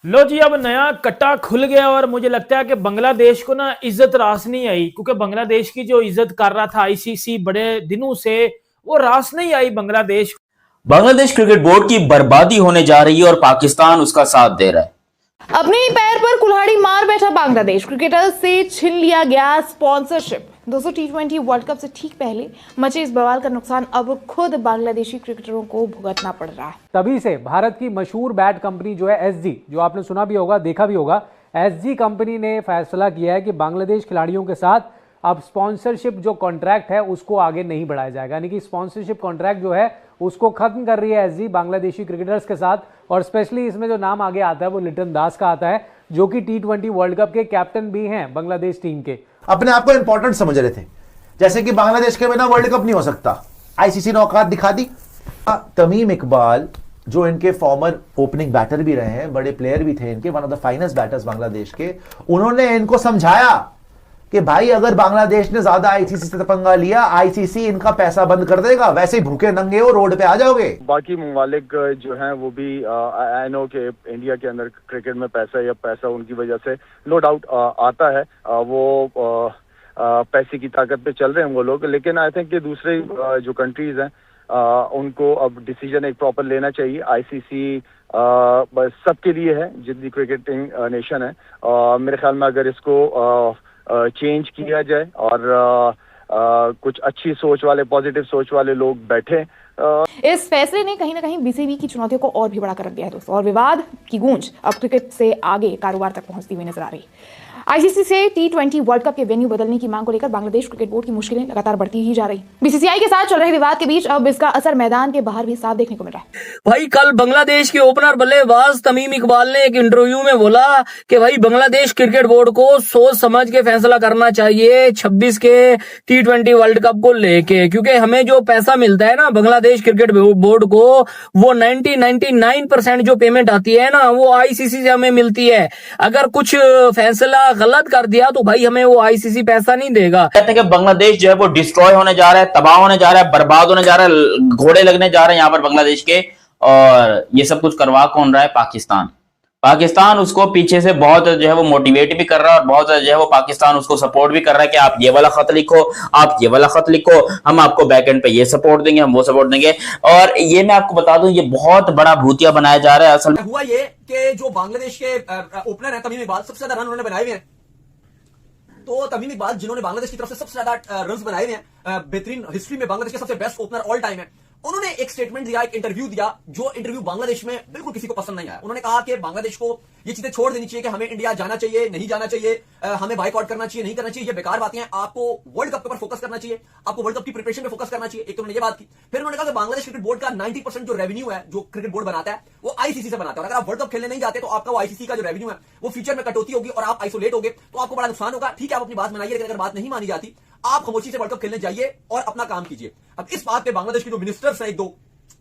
लो जी, अब नया कट्टा खुल गया और मुझे लगता है कि बांग्लादेश को ना इज्जत रास नहीं आई, क्योंकि बांग्लादेश की जो इज्जत कर रहा था आईसीसी बड़े दिनों से, वो रास नहीं आई बांग्लादेश। बांग्लादेश क्रिकेट बोर्ड की बर्बादी होने जा रही है और पाकिस्तान उसका साथ दे रहा है। अपने ही पैर पर कुल्हाड़ी मार बैठा बांग्लादेश क्रिकेटर्स से छीन लिया गया स्पॉन्सरशिप। दोस्तों, टी20 वर्ल्ड कप से ठीक पहले मचे इस बवाल का नुकसान अब खुद बांग्लादेशी क्रिकेटरों को भुगतना पड़ रहा है। तभी से भारत की मशहूर बैट कंपनी जो है एसजी, जो आपने सुना भी होगा, देखा भी होगा, एसजी कंपनी ने फैसला किया है कि बांग्लादेश खिलाड़ियों के साथ अब स्पॉन्सरशिप जो कॉन्ट्रैक्ट है उसको आगे नहीं बढ़ाया जाएगा। यानी कि स्पॉन्सरशिप कॉन्ट्रैक्ट जो है उसको खत्म कर रही है एसजी बांग्लादेशी क्रिकेटर्स के साथ। और स्पेशली इसमें जो नाम आगे आता है वो लिटन दास का आता है, जो कि टी20 वर्ल्ड कप के कैप्टन भी हैं बांग्लादेश टीम के। अपने आप को इंपॉर्टेंट समझ रहे थे, जैसे कि बांग्लादेश के बिना वर्ल्ड कप नहीं हो सकता। आईसीसी ने औकात दिखा दी। तमीम इकबाल जो इनके फॉर्मर ओपनिंग बैटर भी रहे हैं, बड़े प्लेयर भी थे इनके, one of the finest batters Bangladesh के, उन्होंने इनको समझाया कि भाई अगर बांग्लादेश ने ज्यादा आईसीसी से पंगा लिया, आईसीसी इनका पैसा बंद कर देगा, वैसे ही भूखे नंगे हो रोड पे आ जाओगे। बाकी ममालिक जो हैं वो भी आई नो कि इंडिया के अंदर क्रिकेट में पैसा उनकी वजह से नो डाउट आता है, वो पैसे की ताकत पे चल रहे हैं वो लोग। लेकिन आई थिंक कि दूसरे जो कंट्रीज हैं उनको अब डिसीजन एक प्रॉपर लेना चाहिए। आईसीसी बस सबके लिए है, जितनी क्रिकेटिंग नेशन है। मेरे ख्याल में अगर इसको चेंज किया जाए और कुछ अच्छी सोच वाले, पॉजिटिव सोच वाले लोग बैठे। इस फैसले ने कहीं ना कहीं बीसीबी की चुनौतियों को और भी बड़ा कर रख दिया है दोस्तों, और विवाद की गूंज अब क्रिकेट से आगे कारोबार तक पहुंचती हुई नजर आ रही है। आईसीसी से टी20 वर्ल्ड कप के वेन्यू बदलने की मांग को लेकर बांग्लादेश क्रिकेट बोर्ड की मुश्किलें लगातार बढ़ती ही जा रही। बीसीसीआई के साथ चल रहे विवाद के बीच अब इसका असर मैदान के बाहर भी साफ देखने को मिल रहा है। भाई, कल बांग्लादेश के ओपनर बल्लेबाज तमीम इकबाल ने एक इंटरव्यू में बोला कि भाई बांग्लादेश क्रिकेट बोर्ड को सोच समझ के फैसला करना चाहिए 26 के टी20 वर्ल्ड कप को लेके, क्योंकि हमें जो पैसा मिलता है ना बांग्लादेश क्रिकेट बोर्ड को, वो 99% जो पेमेंट आती है ना वो आईसीसी से हमें मिलती है। अगर कुछ फैसला गलत कर दिया तो भाई हमें वो आईसीसी पैसा नहीं देगा। कहते हैं कि बांग्लादेश जो है वो डिस्ट्रॉय होने जा रहा है, तबाह होने जा रहा है, बर्बाद होने जा रहा है, घोड़े लगने जा रहे हैं यहाँ पर बांग्लादेश के। और ये सब कुछ करवा कौन रहा है? पाकिस्तान उसको पीछे से बहुत जो है वो मोटिवेट भी कर रहा है और बहुत जो है वो पाकिस्तान उसको सपोर्ट भी कर रहा है कि आप ये वाला खत लिखो, आप ये वाला खत लिखो, हम आपको बैकएंड पे ये सपोर्ट देंगे, हम वो सपोर्ट देंगे। और ये मैं आपको बता दूं, ये बहुत बड़ा भूतिया बनाया जा रहा है। असल में हुआ ये कि जो बांग्लादेश के ओपनर हैं तमीम इकबाल, सबसे ज्यादा रन उन्होंने बनाए हुए हैं। तो तमीम इकबाल जिन्होंने बांग्लादेश की तरफ से सबसे ज्यादा रन बनाए हुए हैं, बेहतरीन हिस्ट्री में बांग्लादेश के सबसे बेस्ट ओपनर ऑल टाइम है, उन्होंने एक स्टेटमेंट दिया, एक इंटरव्यू दिया, जो इंटरव्यू बांग्लादेश में बिल्कुल किसी को पसंद नहीं आया। उन्होंने कहा कि बांग्लादेश को ये चीजें छोड़ देनी चाहिए कि हमें इंडिया जाना चाहिए, नहीं जाना चाहिए, हमें बाइकआउट करना चाहिए, नहीं करना चाहिए, ये बेकार बातें हैं, आपको वर्ल्ड कप के ऊपर फोकस करना चाहिए, आपको वर्ल्ड कप की प्रिपरेशन पे फोकस करना चाहिए। एक तो उन्होंने ये बात की। फिर उन्होंने कहा कि बांग्लादेश क्रिकेट बोर्ड का 90% जो रेवेन्यू है, जो क्रिकेट बोर्ड बनाता है, वो आईसीसी से बनाता है। और अगर आप वर्ल्ड कप खेलने नहीं जाते तो आपका वो आईसीसी का जो रेवेन्यू है वो फ्यूचर में कटौती होगी और आप आइसोलेट होगे, तो आपको बड़ा नुकसान होगा। ठीक है, आप अपनी बात बनाइए, लेकिन अगर बात नहीं मानी जाती, आप खामोशी से वर्ल्ड कप खेलने जाइए और अपना काम कीजिए। अब इस बात पे बांग्लादेश के जो मिनिस्टर्स हैं, एक दो,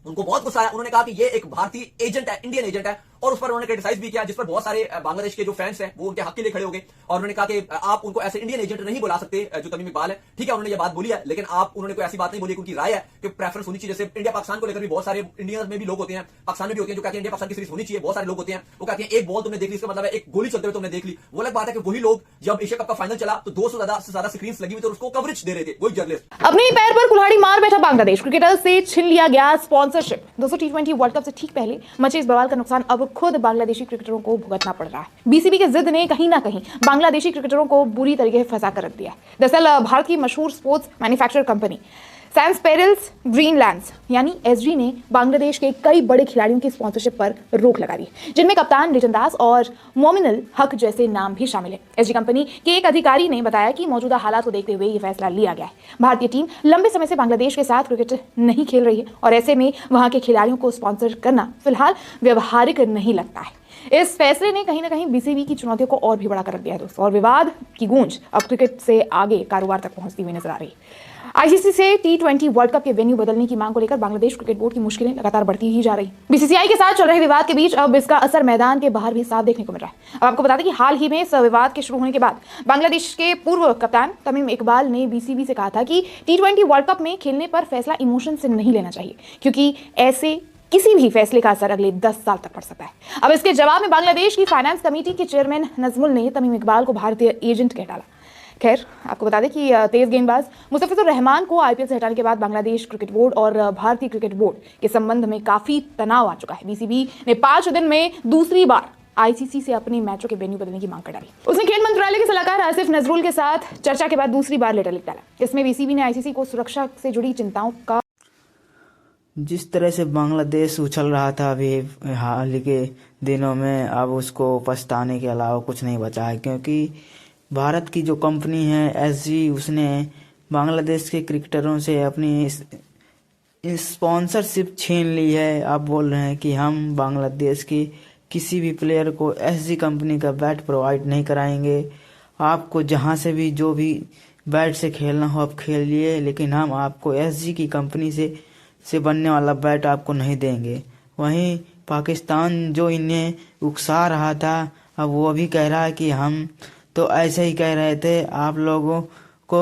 उनको बहुत गुस्सा आया। उन्होंने कहा कि ये एक भारतीय एजेंट है, इंडियन एजेंट है, और उस पर उन्होंने क्रिटिसाइज भी किया, जिस पर बहुत सारे बांग्लादेश के जो फैंस हैं वो उनके हक के लिए खड़े हो गए। और उन्होंने कहा कि आप उनको ऐसे इंडियन एजेंट नहीं बुला सकते जो तमीम इकबाल है। ठीक है, उन्होंने ये बात बोली है, लेकिन आप उन्होंने कोई ऐसी बात नहीं बोली कि उनकी राय है कि प्रेफरेंस होनी चाहिए। जैसे इंडिया पाकिस्तान को लेकर भी बहुत सारे इंडिया में भी लोग होते हैं, पाकिस्तान में भी होते हैं, जो कहते हैं इंडिया पाकिस्तान की सीरीज होनी चाहिए। बहुत सारे लोग होते हैं वो कहते हैं एक बॉल तुमने देख ली, इसका मतलब है एक गोली चलते हुए तुमने देख ली। वो अलग बात है कि वही लोग जब एशिया कप का फाइनल चला तो 200 से ज्यादा स्क्रीन लगी हुई थी और उसको कवरेज दे रहे थे वही जर्नलिस्ट। अपने ही पैर पर कुल्हाड़ी मार बैठा बांग्लादेश क्रिकेटर्स से छीन लिया गया स्पॉन्सरशिप। दोस्तों, टी20 वर्ल्ड कप से ठीक पहले मचे इस बवाल का नुकसान अब खुद बांग्लादेशी क्रिकेटरों को भुगतना पड़ रहा है। बीसीबी के जिद ने कहीं ना कहीं बांग्लादेशी क्रिकेटरों को बुरी तरीके से फंसा कर रख दिया। दरअसल भारत की मशहूर स्पोर्ट्स मैन्युफैक्चरर कंपनी सैंसपेरेल्स ग्रीनलैंड्स यानी एसजी ने बांग्लादेश के कई बड़े खिलाड़ियों की स्पॉन्सरशिप पर रोक लगा दी, जिनमें कप्तान लिटन दास और मोमिनुल हक जैसे नाम भी शामिल है। एसजी कंपनी के एक अधिकारी ने बताया कि मौजूदा हालात को देखते हुए यह फैसला लिया गया है। भारतीय टीम लंबे समय से बांग्लादेश के साथ क्रिकेट नहीं खेल रही है और ऐसे में वहां के खिलाड़ियों को स्पॉन्सर करना फिलहाल व्यवहारिक नहीं लगता है। इस फैसले ने कहीं ना कहीं बीसीबी की चुनौतियों को और भी बड़ा कर रख दिया है दोस्तों, और विवाद की गूंज अब क्रिकेट से आगे कारोबार तक पहुंचती हुई नजर आ रही है। आईसीसी से टी20 वर्ल्ड कप के वेन्यू बदलने की मांग को लेकर बांग्लादेश क्रिकेट बोर्ड की मुश्किलें लगातार बढ़ती ही जा रही। बीसीसीआई के साथ चल रहे विवाद के बीच अब इसका असर मैदान के बाहर भी साफ देखने को मिल रहा है। अब आपको बता दें कि हाल ही में इस विवाद के शुरू होने के बाद बांग्लादेश के पूर्व कप्तान तमीम इकबाल ने बीसीबी से कहा था कि टी20 वर्ल्ड कप में खेलने पर फैसला इमोशन से नहीं लेना चाहिए, क्योंकि ऐसे किसी भी फैसले का असर अगले 10 साल तक पड़ सकता है। अब इसके जवाब में बांग्लादेश की फाइनेंस कमेटी के चेयरमैन नजमुल ने तमीम इकबाल को भारतीय एजेंट कह डाला। खैर, आपको बता दें कि तेज गेंदबाज मुस्तफिजुर रहमान को आईपीएल से हटाने के बाद बांग्लादेश क्रिकेट बोर्ड और भारतीय क्रिकेट बोर्ड के संबंध में काफी तनाव आ चुका है। बीसीबी ने 5 दिन में दूसरी बार आईसीसी से अपने मैचों के वेन्यू बदलने की मांग कर डाली। उसने खेल मंत्रालय के सलाहकार आसिफ नजरुल के साथ चर्चा के बाद दूसरी बार लेटर लिख डाला। इसमें बीसीबी ने आईसीसी को सुरक्षा से जुड़ी चिंताओं का जिस तरह से बांग्लादेश उछल रहा था अभी हाल के दिनों में, अब उसको पछताने के अलावा कुछ नहीं बचा है, क्योंकि भारत की जो कंपनी है एसजी, उसने बांग्लादेश के क्रिकेटरों से अपनी स्पॉन्सरशिप छीन ली है। आप बोल रहे हैं कि हम बांग्लादेश की किसी भी प्लेयर को एसजी कंपनी का बैट प्रोवाइड नहीं कराएंगे। आपको जहां से भी जो भी बैट से खेलना हो आप खेलिए, लेकिन हम आपको एसजी की कंपनी से बनने वाला बैट आपको नहीं देंगे। वहीं पाकिस्तान जो इन्हें उकसा रहा था, अब वो भी कह रहा है कि हम तो ऐसे ही कह रहे थे। आप लोगों को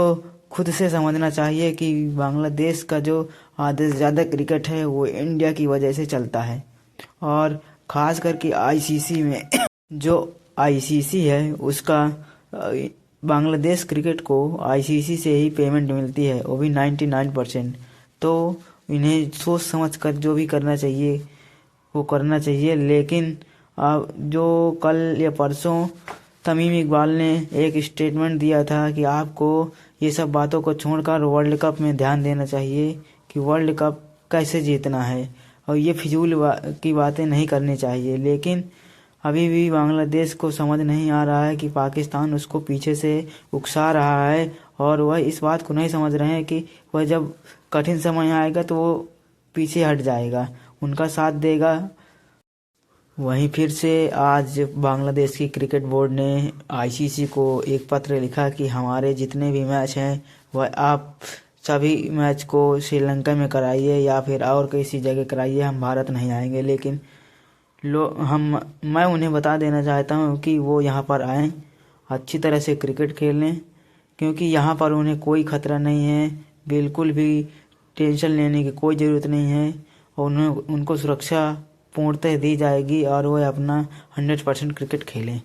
खुद से समझना चाहिए कि बांग्लादेश का जो आधे से ज़्यादा क्रिकेट है वो इंडिया की वजह से चलता है, और ख़ास करके आईसीसी में जो आईसीसी है उसका बांग्लादेश क्रिकेट को आईसीसी से ही पेमेंट मिलती है, वो भी 99%। तो इन्हें सोच समझ कर जो भी करना चाहिए वो करना चाहिए। लेकिन अब जो कल या परसों तमीम इकबाल ने एक स्टेटमेंट दिया था कि आपको ये सब बातों को छोड़कर वर्ल्ड कप में ध्यान देना चाहिए कि वर्ल्ड कप कैसे जीतना है, और ये फिजूल की बातें नहीं करनी चाहिए। लेकिन अभी भी बांग्लादेश को समझ नहीं आ रहा है कि पाकिस्तान उसको पीछे से उकसा रहा है, और वह इस बात को नहीं समझ रहे हैं कि वह जब कठिन समय आएगा तो वो पीछे हट जाएगा, उनका साथ देगा। वहीं फिर से आज बांग्लादेश की क्रिकेट बोर्ड ने आईसीसी को एक पत्र लिखा कि हमारे जितने भी मैच हैं वह आप सभी मैच को श्रीलंका में कराइए या फिर और किसी जगह कराइए, हम भारत नहीं आएंगे। लेकिन मैं उन्हें बता देना चाहता हूं कि वो यहाँ पर आएँ, अच्छी तरह से क्रिकेट खेलें, क्योंकि यहाँ पर उन्हें कोई खतरा नहीं है, बिल्कुल भी टेंशन लेने की कोई ज़रूरत नहीं है, और उनको सुरक्षा पूर्णतः दी जाएगी और वह अपना 100% क्रिकेट खेलें।